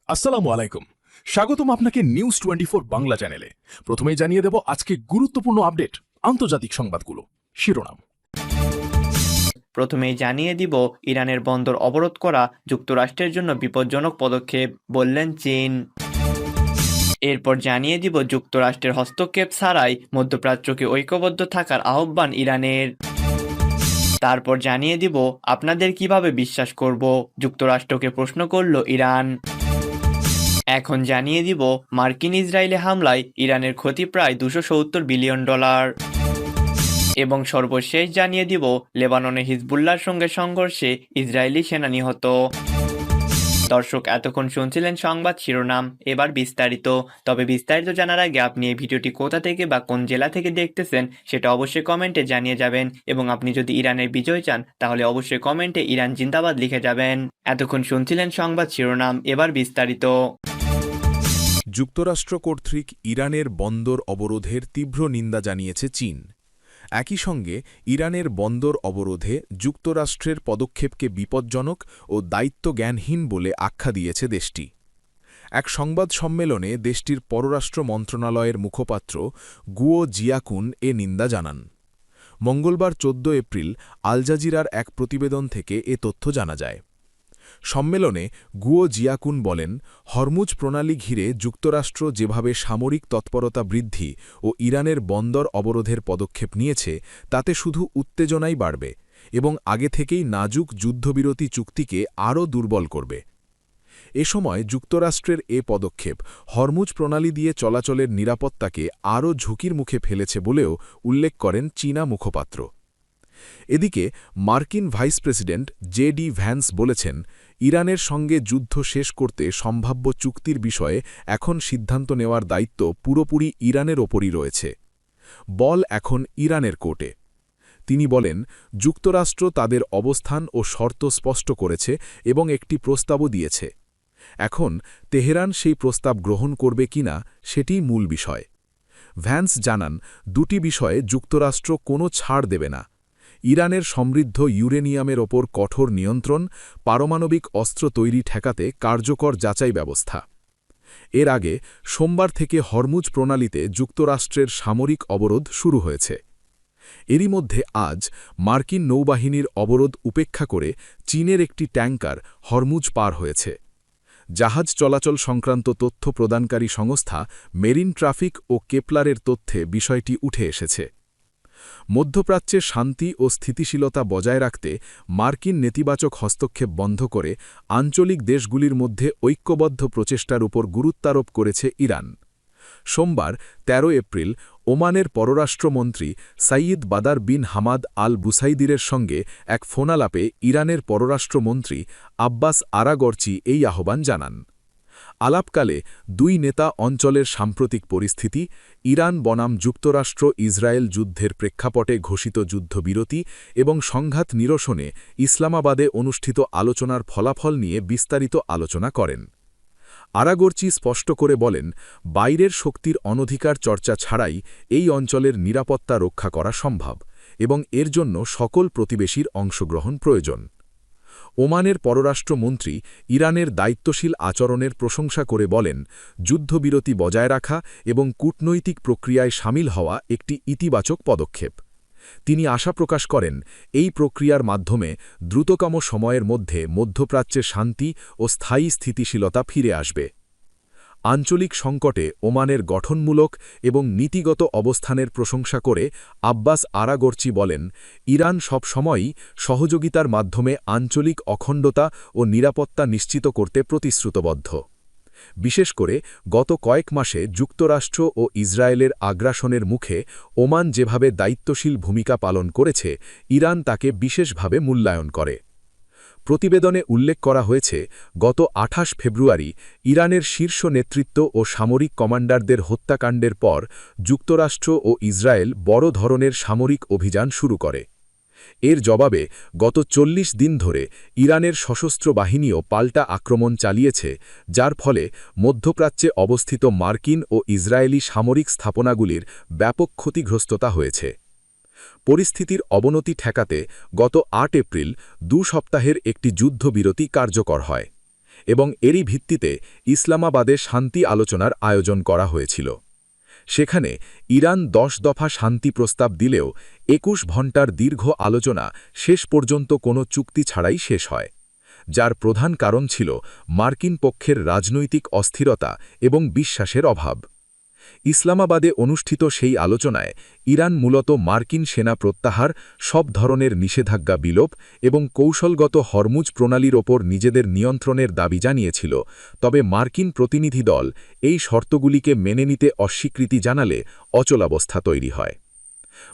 আসসালামু আলাইকুম। স্বাগতম আপনাকে নিউজ 24 বাংলা চ্যানেলে। প্রথমেই জানিয়ে দেব আজকে গুরুত্বপূর্ণ আপডেট, আন্তর্জাতিক সংবাদগুলো। শিরোনাম। প্রথমেই জানিয়ে দিব, ইরানের বন্দর অবরোধ করা যুক্তরাষ্ট্রের জন্য বিপজ্জনক পদক্ষেপ বললেন চীন। এরপর জানিয়ে দিব, যুক্তরাষ্ট্রের হস্তক্ষেপ ছাড়াই মধ্যপ্রাচ্যকে ঐক্যবদ্ধ থাকার আহ্বান ইরানের। তারপর জানিয়ে দিব, আপনাদের কিভাবে বিশ্বাস করব, যুক্তরাষ্ট্রকে প্রশ্ন করল ইরান। এখন জানিয়ে দিব, মার্কিন ইসরায়েলি হামলায় ইরানের ক্ষতি প্রায় $270 বিলিয়ন। এবং সর্বশেষ জানিয়ে দিব, লেবাননে হিজবুল্লাহর সঙ্গে সংঘর্ষে ইসরায়েলি সেনা নিহত। দর্শক, এতক্ষণ শুনছিলেন সংবাদ শিরোনাম, এবার বিস্তারিত। তবে বিস্তারিত জানার আগে আপনি এই ভিডিওটি কোথা থেকে বা কোন জেলা থেকে দেখতেছেন সেটা অবশ্যই কমেন্টে জানিয়ে যাবেন, এবং আপনি যদি ইরানের বিজয় চান তাহলে অবশ্যই কমেন্টে ইরান জিন্দাবাদ লিখে যাবেন। এতক্ষণ শুনছিলেন সংবাদ শিরোনাম, এবার বিস্তারিত। যুক্তরাষ্ট্র কর্তৃক ইরানের বন্দর অবরোধের তীব্র নিন্দা জানিয়েছে চীন। একই সঙ্গে ইরানের বন্দর অবরোধে যুক্তরাষ্ট্রের পদক্ষেপকে বিপজ্জনক ও দায়িত্বজ্ঞানহীন বলে আখ্যা দিয়েছে দেশটি। এক সংবাদ সম্মেলনে দেশটির পররাষ্ট্র মন্ত্রণালয়ের মুখপাত্র গুয়ো জিয়াকুন এ নিন্দা জানান। মঙ্গলবার 14 এপ্রিল আল জাজিরার এক প্রতিবেদন থেকে এ তথ্য জানা যায়। সম্মেলনে গুয়ো জিয়াকুন বলেন, হরমুজ প্রণালী ঘিরে যুক্তরাষ্ট্র যেভাবে সামরিক তৎপরতা বৃদ্ধি ও ইরানের বন্দর অবরোধের পদক্ষেপ নিয়েছে তাতে শুধু উত্তেজনাই বাড়বে এবং আগে থেকেই নাজুক যুদ্ধবিরতি চুক্তিকে আরও দুর্বল করবে। এ সময় যুক্তরাষ্ট্রের এ পদক্ষেপ হরমুজ প্রণালী দিয়ে চলাচলের নিরাপত্তাকে আরও ঝুঁকির মুখে ফেলেছে বলেও উল্লেখ করেন চীনা মুখপাত্র। এদিকে মার্কিন ভাইস প্রেসিডেন্ট জে.ডি. ভ্যান্স বলেছেন, ইরানের সঙ্গে যুদ্ধ শেষ করতে সম্ভাব্য চুক্তির বিষয়ে এখন সিদ্ধান্ত নেওয়ার দায়িত্ব পুরোপুরি ইরানের ওপরই রয়েছে। বল এখন ইরানের কোর্টে। তিনি বলেন, যুক্তরাষ্ট্র তাদের অবস্থান ও শর্ত স্পষ্ট করেছে এবং একটি প্রস্তাবও দিয়েছে। এখন তেহরান সেই প্রস্তাব গ্রহণ করবে কিনা সেটিই মূল বিষয়। ভ্যান্স জানান, দুটি বিষয়ে যুক্তরাষ্ট্র কোনো ছাড় দেবে না: ইরানের সমৃদ্ধ ইউরেনিয়ামের ওপর কঠোর নিয়ন্ত্রণ, পারমাণবিক অস্ত্র তৈরি ঠেকাতে কার্যকর যাচাই ব্যবস্থা। এর আগে সোমবার থেকে হরমুজ প্রণালীতে যুক্তরাষ্ট্রের সামরিক অবরোধ শুরু হয়েছে। এরই মধ্যে আজ মার্কিন নৌবাহিনীর অবরোধ উপেক্ষা করে চীনের একটি ট্যাঙ্কার হরমুজ পার হয়েছে। জাহাজ চলাচল সংক্রান্ত তথ্য প্রদানকারী সংস্থা মেরিন ট্রাফিক ও কেপলারের তথ্যে বিষয়টি উঠে এসেছে। মধ্যপ্রাচ্যে শান্তি ও স্থিতিশীলতা বজায় রাখতে মার্কিন নেতিবাচক হস্তক্ষেপ বন্ধ করে আঞ্চলিক দেশগুলির মধ্যে ঐক্যবদ্ধ প্রচেষ্টার উপর গুরুত্বারোপ করেছে ইরান। সোমবার ১৩ এপ্রিল ওমানের পররাষ্ট্রমন্ত্রী সাইয়িদ বাদার বিন হামাদ আল বুসাইদিরের সঙ্গে এক ফোনালাপে ইরানের পররাষ্ট্রমন্ত্রী আব্বাস আরাগরচি এই আহ্বান জানান। আলাপকালে দুই নেতা অঞ্চলের সাম্প্রতিক পরিস্থিতি, ইরান বনাম যুক্তরাষ্ট্র ইসরায়েল যুদ্ধের প্রেক্ষাপটে ঘোষিত যুদ্ধবিরতি এবং সংঘাত নিরসনে ইসলামাবাদে অনুষ্ঠিত আলোচনার ফলাফল নিয়ে বিস্তারিত আলোচনা করেন। আরাগরচি স্পষ্ট করে বলেন, বাইরের শক্তির অনধিকার চর্চা ছাড়াই এই অঞ্চলের নিরাপত্তা রক্ষা করা সম্ভব এবং এর জন্য সকল প্রতিবেশীর অংশগ্রহণ প্রয়োজন। ওমানের পররাষ্ট্রমন্ত্রী ইরানের দায়িত্বশীল আচরণের প্রশংসা করে বলেন, যুদ্ধবিরতি বজায় রাখা এবং কূটনৈতিক প্রক্রিয়ায় সামিল হওয়া একটি ইতিবাচক পদক্ষেপ। তিনি আশা প্রকাশ করেন, এই প্রক্রিয়ার মাধ্যমে দ্রুততম সময়ের মধ্যে মধ্যপ্রাচ্যে শান্তি ও স্থায়ী স্থিতিশীলতা ফিরে আসবে। আঞ্চলিক সংকটে ওমানের গঠনমূলক এবং নীতিগত অবস্থানের প্রশংসা করে আব্বাস আরাগরচি বলেন, ইরান সব সময়ই সহযোগিতার মাধ্যমে আঞ্চলিক অখণ্ডতা ও নিরাপত্তা নিশ্চিত করতে প্রতিশ্রুতবদ্ধ। বিশেষ করে গত কয়েক মাসে যুক্তরাষ্ট্র ও ইসরায়েলের আগ্রাসনের মুখে ওমান যেভাবে দায়িত্বশীল ভূমিকা পালন করেছে, ইরান তাকে বিশেষভাবে মূল্যায়ন করে। প্রতিবেদনে উল্লেখ করা হয়েছে, গত ২৮ ফেব্রুয়ারি ইরানের শীর্ষ নেতৃত্ব ও সামরিক কমান্ডারদের হত্যাকাণ্ডের পর যুক্তরাষ্ট্র ও ইসরায়েল বড় ধরনের সামরিক অভিযান শুরু করে। এর জবাবে গত ৪০ দিন ধরে ইরানের সশস্ত্র বাহিনীও পাল্টা আক্রমণ চালিয়েছে, যার ফলে মধ্যপ্রাচ্যে অবস্থিত মার্কিন ও ইসরায়েলি সামরিক স্থাপনাগুলির ব্যাপক ক্ষতিগ্রস্ততা হয়েছে। পরিস্থিতির অবনতি ঠেকাতে গত ৮ এপ্রিল ২ সপ্তাহের একটি যুদ্ধবিরতি কার্যকর হয়। এবং এরই ভিত্তিতে ইসলামাবাদে শান্তি আলোচনার আয়োজন করা হয়েছিল। সেখানে ইরান 10 দফা শান্তি প্রস্তাব দিলেও 21 ঘণ্টার দীর্ঘ আলোচনা শেষ পর্যন্ত কোনো চুক্তি ছাড়াই শেষ হয়, যার প্রধান কারণ ছিল মার্কিন পক্ষের রাজনৈতিক অস্থিরতা এবং বিশ্বাসের অভাব। ইসলামাবাদে অনুষ্ঠিত সেই আলোচনায় ইরান মূলত মার্কিন সেনা প্রত্যাহার, সব ধরনের নিষেধাজ্ঞা বিলোপ এবং কৌশলগত হরমুজ প্রণালীর ওপর নিজেদের নিয়ন্ত্রণের দাবি জানিয়েছিল, তবে মার্কিন প্রতিনিধি দল এই শর্তগুলিকে মেনে নিতে অস্বীকৃতি জানালে অচলাবস্থা তৈরি হয়।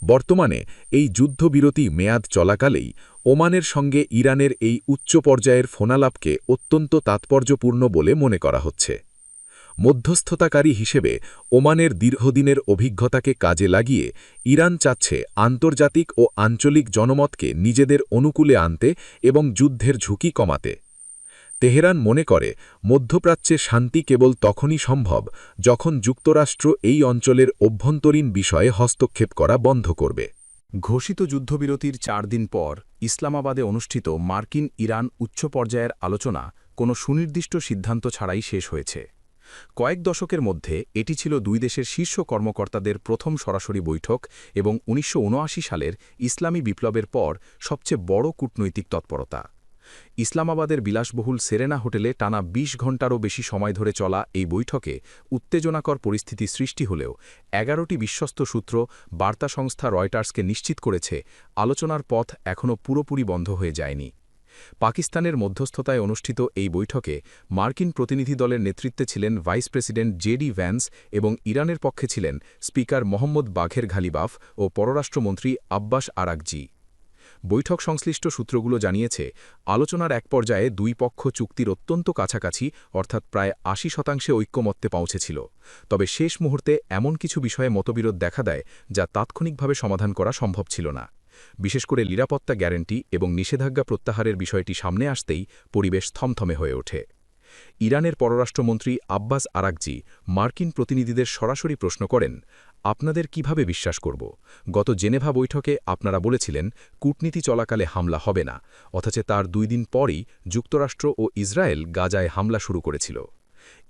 বর্তমানে এই যুদ্ধবিরতি মেয়াদ চলাকালেই ওমানের সঙ্গে ইরানের এই উচ্চ পর্যায়ের ফোনালাপকে অত্যন্ত তাৎপর্যপূর্ণ বলে মনে করা হচ্ছে। মধ্যস্থতাকারী হিসেবে ওমানের দীর্ঘদিনের অভিজ্ঞতাকে কাজে লাগিয়ে ইরান চাচ্ছে আন্তর্জাতিক ও আঞ্চলিক জনমতকে নিজেদের অনুকূলে আনতে এবং যুদ্ধের ঝুঁকি কমাতে। তেহরান মনে করে মধ্যপ্রাচ্যে শান্তি কেবল তখনই সম্ভব যখন যুক্তরাষ্ট্র এই অঞ্চলের অভ্যন্তরীণ বিষয়ে হস্তক্ষেপ করা বন্ধ করবে। ঘোষিত যুদ্ধবিরতির 4 দিন পর ইসলামাবাদে অনুষ্ঠিত মার্কিন ইরান উচ্চ পর্যায়ের আলোচনা কোনো সুনির্দিষ্ট সিদ্ধান্ত ছাড়াই শেষ হয়েছে। কয়েক দশকের মধ্যে এটি ছিল দুই দেশের শীর্ষ কর্মকর্তাদের প্রথম সরাসরি বৈঠক এবং 1979 সালের ইসলামী বিপ্লবের পর সবচেয়ে বড় কূটনৈতিক তৎপরতা। ইসলামাবাদের বিলাসবহুল সেরেনা হোটেলে টানা 20 ঘণ্টারও বেশি সময় ধরে চলা এই বৈঠকে উত্তেজনাকর পরিস্থিতি সৃষ্টি হলেও 11টি বিশ্বস্ত সূত্র বার্তা সংস্থা রয়টার্সকে নিশ্চিত করেছে আলোচনার পথ এখনও পুরোপুরি বন্ধ হয়ে যায়নি। পাকিস্তানের মধ্যস্থতায় অনুষ্ঠিত এই বৈঠকে মার্কিন প্রতিনিধি দলের নেতৃত্বে ছিলেন ভাইস প্রেসিডেন্ট জেডি ভ্যান্স এবং ইরানের পক্ষে ছিলেন স্পিকার মোহাম্মদ বাঘের ঘালিবাফ ও পররাষ্ট্রমন্ত্রী আব্বাস আরাকজি। বৈঠক সংশ্লিষ্ট সূত্রগুলো জানিয়েছে, আলোচনার এক পর্যায়ে দুই পক্ষ চুক্তির অত্যন্ত কাছাকাছি অর্থাৎ প্রায় 80% ঐক্যমত্যে পৌঁছেছিল, তবে শেষ মুহূর্তে এমন কিছু বিষয়ে মতবিরোধ দেখা দেয় যা তাৎক্ষণিকভাবে সমাধান করা সম্ভব ছিল না। বিশেষ করে নিরাপত্তা গ্যারান্টি এবং নিষেধাজ্ঞা প্রত্যাহারের বিষয়টি সামনে আসতেই পরিবেশ থমথমে হয়ে ওঠে। ইরানের পররাষ্ট্রমন্ত্রী আব্বাস আরাকজি মার্কিন প্রতিনিধিদের সরাসরি প্রশ্ন করেন, আপনাদের কিভাবে বিশ্বাস করব? গত জেনেভা বৈঠকে আপনারা বলেছিলেন কূটনীতি চলাকালে হামলা হবে না, অথচ তার 2 দিন পরই যুক্তরাষ্ট্র ও ইসরায়েল গাজায় হামলা শুরু করেছিল।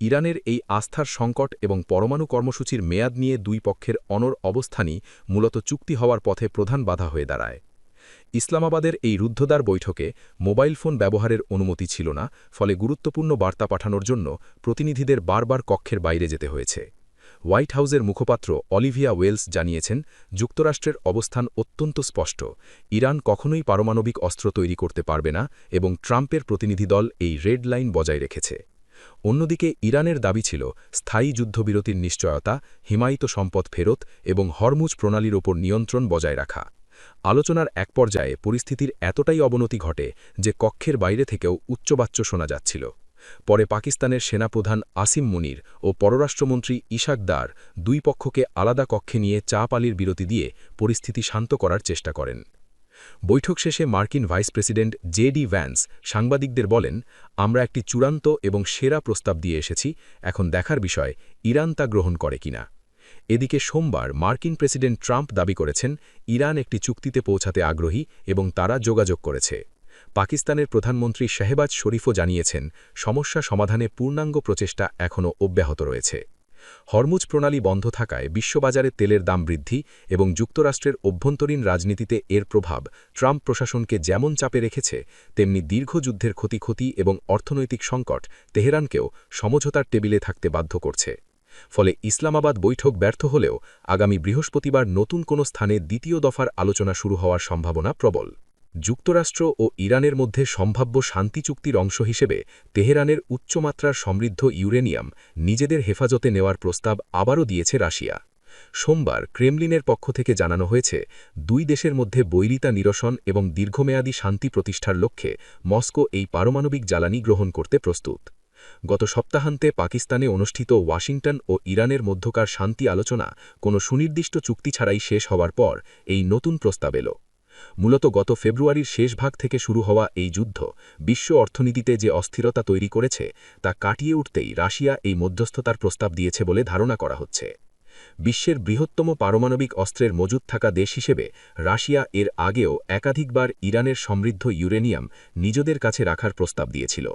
ইরানের এই আস্থার সংকট এবং পরমাণু কর্মসূচির মেয়াদ নিয়ে দুই পক্ষের অনড় অবস্থানই মূলত চুক্তি হওয়ার পথে প্রধান বাধা হয়ে দাঁড়ায়। ইসলামাবাদের এই রুদ্ধদ্বার বৈঠকে মোবাইল ফোন ব্যবহারের অনুমতি ছিল না, ফলে গুরুত্বপূর্ণ বার্তা পাঠানোর জন্য প্রতিনিধিদের বারবার কক্ষের বাইরে যেতে হয়েছে। হোয়াইট হাউসের মুখপাত্র অলিভিয়া ওয়েলস জানিয়েছেন, যুক্তরাষ্ট্রের অবস্থান অত্যন্ত স্পষ্ট, ইরান কখনোই পারমাণবিক অস্ত্র তৈরি করতে পারবে না এবং ট্রাম্পের প্রতিনিধি দল এই রেড লাইন বজায় রেখেছে। অন্যদিকে ইরানের দাবি ছিল স্থায়ী যুদ্ধবিরতির নিশ্চয়তা, হিমায়িত সম্পদ ফেরত এবং হরমুজ প্রণালীর ওপর নিয়ন্ত্রণ বজায় রাখা। আলোচনার এক পর্যায়ে পরিস্থিতির এতটাই অবনতি ঘটে যে কক্ষের বাইরে থেকেও উচ্চবাচ্য শোনা যাচ্ছিল। পরে পাকিস্তানের সেনাপ্রধান আসিম মুনির ও পররাষ্ট্রমন্ত্রী ইশাক দার দুই পক্ষকে আলাদা কক্ষে নিয়ে চা পালির বিরতি দিয়ে পরিস্থিতি শান্ত করার চেষ্টা করেন। বৈঠক শেষে মার্কিন ভাইস প্রেসিডেন্ট জেডি ভ্যান্স সাংবাদিকদের বলেন, আমরা একটি চূড়ান্ত এবং সেরা প্রস্তাব দিয়ে এসেছি, এখন দেখার বিষয় ইরান তা গ্রহণ করে কিনা। এদিকে সোমবার মার্কিন প্রেসিডেন্ট ট্রাম্প দাবি করেছেন ইরান একটি চুক্তিতে পৌঁছাতে আগ্রহী এবং তারা যোগাযোগ করেছে। পাকিস্তানের প্রধানমন্ত্রী শাহবাজ শরীফও জানিয়েছেন, সমস্যা সমাধানে পূর্ণাঙ্গ প্রচেষ্টা এখনও অব্যাহত রয়েছে। হরমুজ প্রণালী বন্ধ থাকায় বিশ্ববাজারে তেলের দাম বৃদ্ধি এবং যুক্তরাষ্ট্রের অভ্যন্তরীণ রাজনীতিতে এর প্রভাব ট্রাম্প প্রশাসনকে যেমন চাপে রেখেছে, তেমনি দীর্ঘ যুদ্ধের ক্ষতি এবং অর্থনৈতিক সংকট তেহরানকেও সমঝোতার টেবিলে থাকতে বাধ্য করছে। ফলে ইসলামাবাদ বৈঠক ব্যর্থ হলেও আগামী বৃহস্পতিবার নতুন কোনো স্থানে দ্বিতীয় দফার আলোচনা শুরু হওয়ার সম্ভাবনা প্রবল। যুক্তরাষ্ট্র ও ইরানের মধ্যে সম্ভাব্য শান্তি চুক্তির অংশ হিসেবে তেহরানের উচ্চমাত্রার সমৃদ্ধ ইউরেনিয়াম নিজেদের হেফাজতে নেওয়ার প্রস্তাব আবারও দিয়েছে রাশিয়া। সোমবার ক্রেমলিনের পক্ষ থেকে জানানো হয়েছে, দুই দেশের মধ্যে বৈরিতা নিরসন এবং দীর্ঘমেয়াদী শান্তি প্রতিষ্ঠার লক্ষ্যে মস্কো এই পারমাণবিক জ্বালানি গ্রহণ করতে প্রস্তুত। গত সপ্তাহান্তে পাকিস্তানে অনুষ্ঠিত ওয়াশিংটন ও ইরানের মধ্যকার শান্তি আলোচনা কোনো সুনির্দিষ্ট চুক্তি ছাড়াই শেষ হওয়ার পর এই নতুন প্রস্তাব এল। মূলত গত ফেব্রুয়ারির শেষ ভাগ থেকে শুরু হওয়া এই যুদ্ধ বিশ্ব অর্থনীতিতে যে অস্থিরতা তৈরি করেছে তা কাটিয়ে উঠতেই রাশিয়া এই মধ্যস্থতার প্রস্তাব দিয়েছে বলে ধারণা করা হচ্ছে। বিশ্বের বৃহত্তম পারমাণবিক অস্ত্রের মজুদ থাকা দেশ হিসেবে রাশিয়া এর আগেও একাধিকবার ইরানের সমৃদ্ধ ইউরেনিয়াম নিজেদের কাছে রাখার প্রস্তাব দিয়েছিল।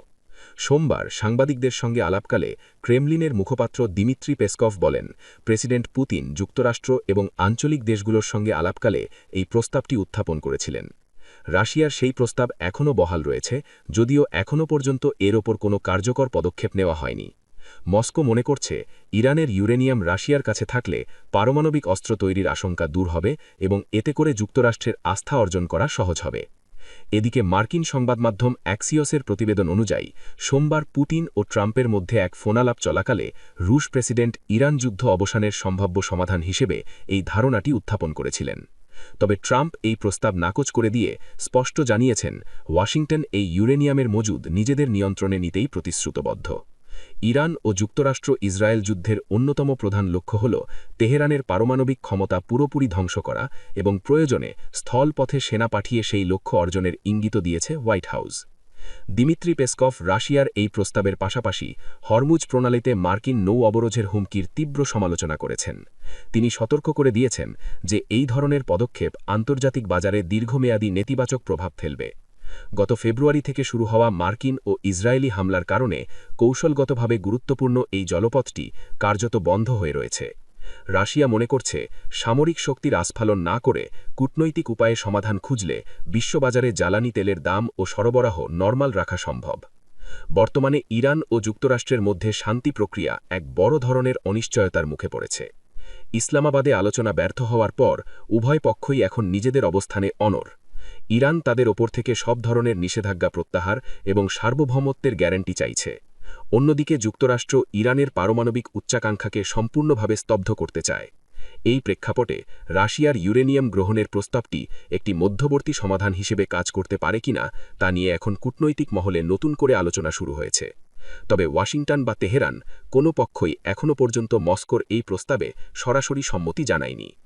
সোমবার সাংবাদিকদের সঙ্গে আলাপকালে ক্রেমলিনের মুখপাত্র দিমিত্রি পেসকভ বলেন, প্রেসিডেন্ট পুতিন যুক্তরাষ্ট্র এবং আঞ্চলিক দেশগুলোর সঙ্গে আলাপকালে এই প্রস্তাবটি উত্থাপন করেছিলেন। রাশিয়ার সেই প্রস্তাব এখনও বহাল রয়েছে, যদিও এখনও পর্যন্ত এর ওপর কোনো কার্যকর পদক্ষেপ নেওয়া হয়নি। মস্কো মনে করছে, ইরানের ইউরেনিয়াম রাশিয়ার কাছে থাকলে পারমাণবিক অস্ত্র তৈরির আশঙ্কা দূর হবে এবং এতে করে যুক্তরাষ্ট্রের আস্থা অর্জন করা সহজ হবে। এদিকে মার্কিন সংবাদমাধ্যম অ্যাক্সিওসের প্রতিবেদন অনুযায়ী সোমবার পুতিন ও ট্রাম্পের মধ্যে এক ফোনালাপ চলাকালে রুশ প্রেসিডেন্ট ইরান যুদ্ধ অবসানের সম্ভাব্য সমাধান হিসেবে এই ধারণাটি উত্থাপন করেছিলেন। তবে ট্রাম্প এই প্রস্তাব নাকচ করে দিয়ে স্পষ্ট জানিয়েছেন, ওয়াশিংটন এই ইউরেনিয়ামের মজুদ নিজেদের নিয়ন্ত্রণে নিতেই প্রতিশ্রুতবদ্ধ। ইরান ও যুক্তরাষ্ট্র ইসরায়েল যুদ্ধের অন্যতম প্রধান লক্ষ্য হল তেহরানের পারমাণবিক ক্ষমতা পুরোপুরি ধ্বংস করা এবং প্রয়োজনে স্থলপথে সেনা পাঠিয়ে সেই লক্ষ্য অর্জনের ইঙ্গিত দিয়েছে হোয়াইট হাউস। দিমিত্রি পেসকভ রাশিয়ার এই প্রস্তাবের পাশাপাশি হরমুজ প্রণালীতে মার্কিন নৌ অবরোধের হুমকির তীব্র সমালোচনা করেছেন। তিনি সতর্ক করে দিয়েছেন যে এই ধরনের পদক্ষেপ আন্তর্জাতিক বাজারে দীর্ঘমেয়াদী নেতিবাচক প্রভাব ফেলবে। গত ফেব্রুয়ারি থেকে শুরু হওয়া মার্কিন ও ইসরায়েলি হামলার কারণে কৌশলগতভাবে গুরুত্বপূর্ণ এই জলপথটি কার্যত বন্ধ হয়ে রয়েছে। রাশিয়া মনে করছে, সামরিক শক্তির আস্ফালন না করে কূটনৈতিক উপায়ে সমাধান খুঁজলে বিশ্ববাজারে জ্বালানি তেলের দাম ও সরবরাহ নরমাল রাখা সম্ভব। বর্তমানে ইরান ও যুক্তরাষ্ট্রের মধ্যে শান্তি প্রক্রিয়া এক বড় ধরনের অনিশ্চয়তার মুখে পড়েছে। ইসলামাবাদে আলোচনা ব্যর্থ হওয়ার পর উভয় পক্ষই এখন নিজেদের অবস্থানে অনড়। ইরান তাদের ওপর থেকে সব ধরনের নিষেধাজ্ঞা প্রত্যাহার এবং সার্বভৌমত্বের গ্যারান্টি চাইছে। অন্যদিকে যুক্তরাষ্ট্র ইরানের পারমাণবিক উচ্চাকাঙ্ক্ষাকে সম্পূর্ণভাবে স্তব্ধ করতে চায়। এই প্রেক্ষাপটে রাশিয়ার ইউরেনিয়াম গ্রহণের প্রস্তাবটি একটি মধ্যবর্তী সমাধান হিসেবে কাজ করতে পারে কিনা তা নিয়ে এখন কূটনৈতিক মহলে নতুন করে আলোচনা শুরু হয়েছে। তবে ওয়াশিংটন বা তেহরান কোনো পক্ষই এখনও পর্যন্ত মস্কোর এই প্রস্তাবে সরাসরি সম্মতি জানায়নি।